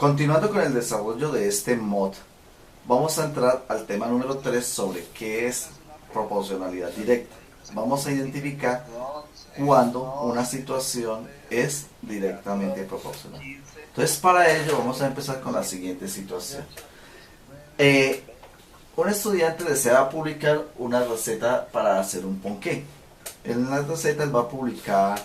Continuando con el desarrollo de este mod, vamos a entrar al tema número 3 sobre qué es proporcionalidad directa. Vamos a identificar cuando una situación es directamente proporcional. Entonces, para ello vamos a empezar con la siguiente situación. Un estudiante desea publicar una receta para hacer un ponqué. En la receta él va a publicar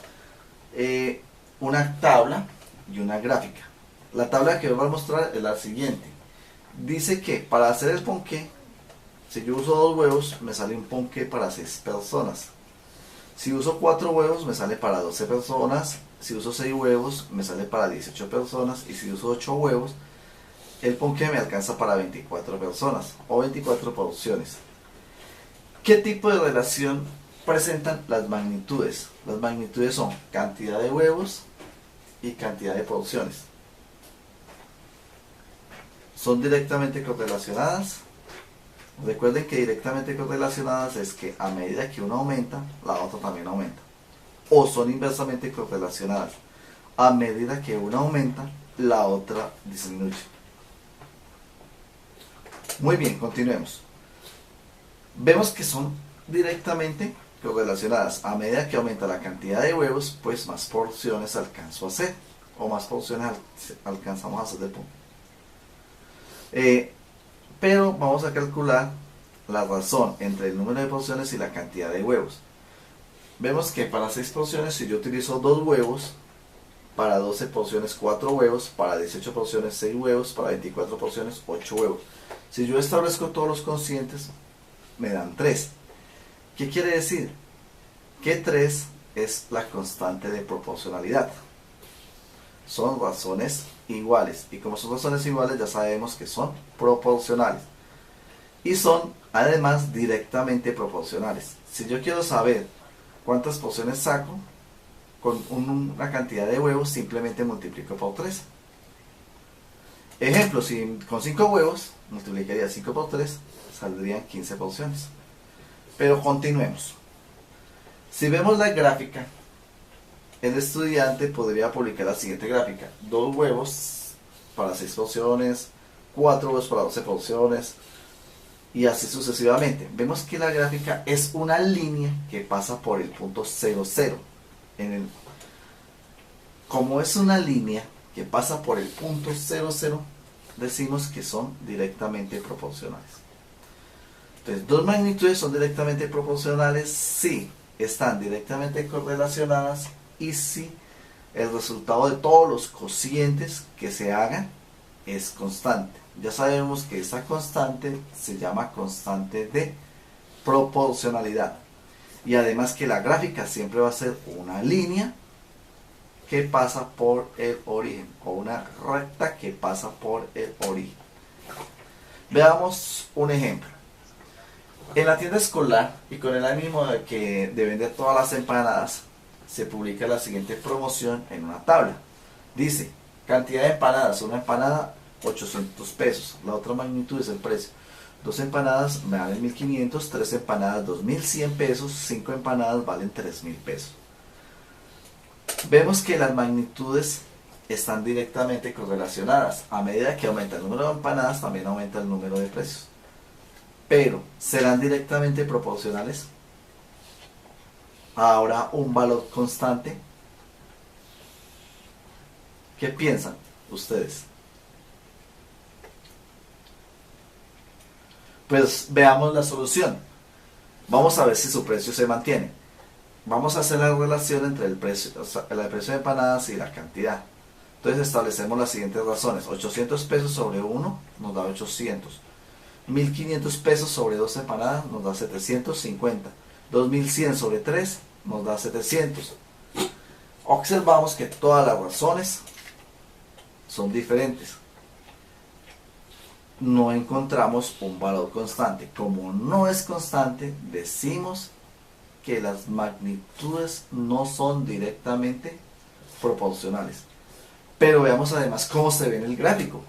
una tabla y una gráfica. La tabla que os voy a mostrar es la siguiente. Dice que para hacer el ponqué, si yo uso 2 huevos, me sale un ponqué para 6 personas. Si uso 4 huevos, me sale para 12 personas. Si uso 6 huevos, me sale para 18 personas. Y si uso 8 huevos, el ponqué me alcanza para 24 personas o 24 porciones. ¿Qué tipo de relación presentan las magnitudes? Las magnitudes son cantidad de huevos y cantidad de porciones. Son directamente correlacionadas. Recuerden que directamente correlacionadas es que a medida que uno aumenta, la otra también aumenta. O son inversamente correlacionadas. A medida que una aumenta, la otra disminuye. Muy bien, continuemos. Vemos que son directamente correlacionadas. A medida que aumenta la cantidad de huevos, pues más porciones alcanzo a hacer. O más porciones alcanzamos a hacer de punto. Pero vamos a calcular la razón entre el número de porciones y la cantidad de huevos. Vemos que para 6 porciones, si yo utilizo 2 huevos, para 12 porciones 4 huevos, para 18 porciones 6 huevos, para 24 porciones 8 huevos. Si yo establezco todos los cocientes, me dan 3. ¿Qué quiere decir? Que 3 es la constante de proporcionalidad. Son razones iguales. Y como son razones iguales, ya sabemos que son proporcionales. Y son, además, directamente proporcionales. Si yo quiero saber cuántas porciones saco, con una cantidad de huevos, simplemente multiplico por 3. Ejemplo, si con 5 huevos, multiplicaría 5 por 3, saldrían 15 porciones. Pero continuemos. Si vemos la gráfica, el estudiante podría publicar la siguiente gráfica: 2 huevos para 6 porciones, 4 huevos para 12 porciones, y así sucesivamente. Vemos que la gráfica es una línea que pasa por el punto 0, 0. Como es una línea que pasa por el punto 0, 0, decimos que son directamente proporcionales. Entonces, dos magnitudes son directamente proporcionales si están directamente correlacionadas y si el resultado de todos los cocientes que se hagan es constante. Ya sabemos que esa constante se llama constante de proporcionalidad. Y además que la gráfica siempre va a ser una línea que pasa por el origen, o una recta que pasa por el origen. Veamos un ejemplo. En la tienda escolar, y con el ánimo de vender todas las empanadas, se publica la siguiente promoción en una tabla. Dice, cantidad de empanadas: una empanada 800 pesos. La otra magnitud es el precio: 2 empanadas me valen 1500, 3 empanadas 2100 pesos, 5 empanadas valen 3000 pesos. Vemos que las magnitudes están directamente correlacionadas. A medida que aumenta el número de empanadas, también aumenta el número de precios. Pero, ¿serán directamente proporcionales? ¿Habrá un valor constante? ¿Qué piensan ustedes? Pues veamos la solución. Vamos a ver si su precio se mantiene. Vamos a hacer la relación entre el precio de empanadas y la cantidad. Entonces establecemos las siguientes razones. 800 pesos sobre 1 nos da 800. 1500 pesos sobre 2 empanadas nos da 750. 2100 sobre 3 nos da 700. Observamos que todas las razones son diferentes. No encontramos un valor constante. Como no es constante, decimos que las magnitudes no son directamente proporcionales. Pero veamos además cómo se ve en el gráfico.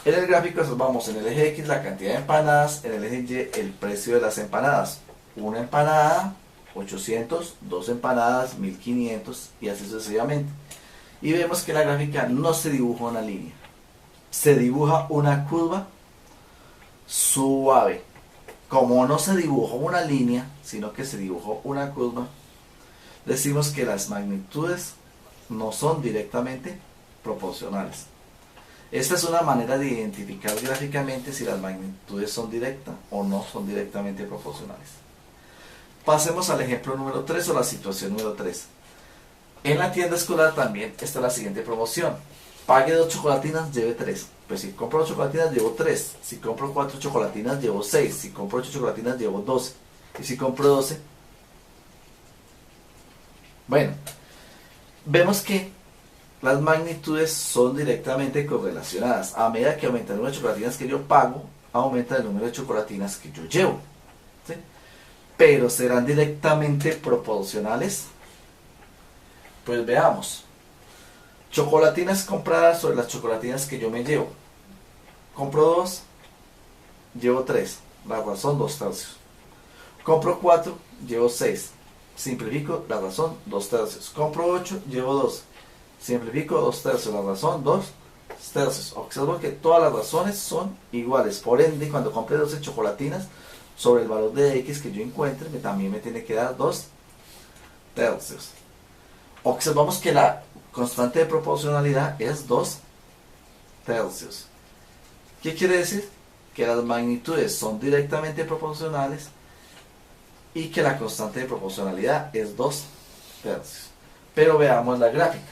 En el gráfico observamos en el eje X la cantidad de empanadas, en el eje Y el precio de las empanadas. Una empanada 800, 2 empanadas 1500 y así sucesivamente. Y vemos que la gráfica no se dibuja una línea, se dibuja una curva suave. Como no se dibujó una línea, sino que se dibujó una curva, decimos que las magnitudes no son directamente proporcionales. Esta es una manera de identificar gráficamente si las magnitudes son directas o no son directamente proporcionales. Pasemos al ejemplo número 3 o la situación número 3. En la tienda escolar también está la siguiente promoción. Pague 2 chocolatinas, lleve 3. Pues si compro 2 chocolatinas, llevo 3. Si compro 4 chocolatinas, llevo 6. Si compro 8 chocolatinas, llevo 12. Y si compro 12... Bueno, vemos que las magnitudes son directamente correlacionadas. A medida que aumenta el número de chocolatinas que yo pago, aumenta el número de chocolatinas que yo llevo. ¿Sí? Pero ¿serán directamente proporcionales? Pues veamos. Chocolatinas compradas sobre las chocolatinas que yo me llevo. Compro 2, llevo 3. La razón 2 tercios. Compro 4, llevo 6. Simplifico, la razón 2 tercios. Compro 8, llevo 2. Simplifico, 2 tercios. La razón 2 tercios. Observo que todas las razones son iguales. Por ende, cuando compre 12 chocolatinas, sobre el valor de X que yo encuentre, también me tiene que dar 2 tercios. Observamos que la constante de proporcionalidad es 2 tercios. ¿Qué quiere decir? Que las magnitudes son directamente proporcionales y que la constante de proporcionalidad es 2 tercios. Pero veamos la gráfica.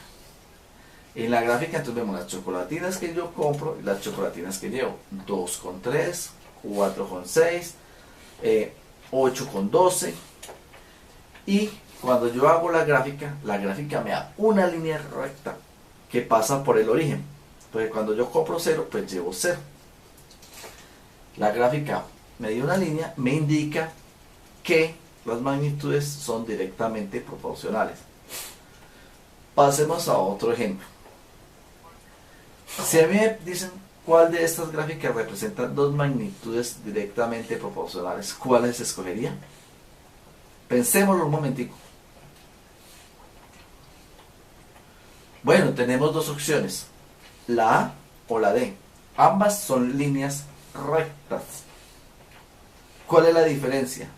En la gráfica entonces vemos las chocolatinas que yo compro y las chocolatinas que llevo. 2,3, 4,6, 8,12. Y cuando yo hago la gráfica me da una línea recta que pasa por el origen. Entonces cuando yo compro 0, pues llevo 0. La gráfica me dio una línea, me indica que las magnitudes son directamente proporcionales. Pasemos a otro ejemplo. Si a mí me dicen cuál de estas gráficas representa dos magnitudes directamente proporcionales, ¿cuáles escogería? Pensémoslo un momentico. Bueno, tenemos dos opciones, la A o la D. Ambas son líneas rectas. ¿Cuál es la diferencia?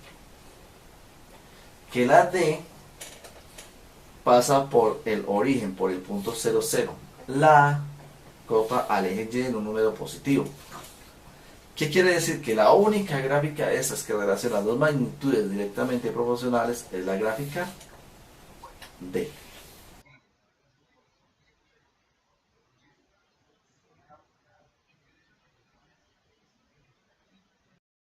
Que la D pasa por el origen, por el punto 0, 0. La A corta al eje Y en un número positivo. ¿Qué quiere decir? Que la única gráfica de esas que relaciona dos magnitudes directamente proporcionales es la gráfica D.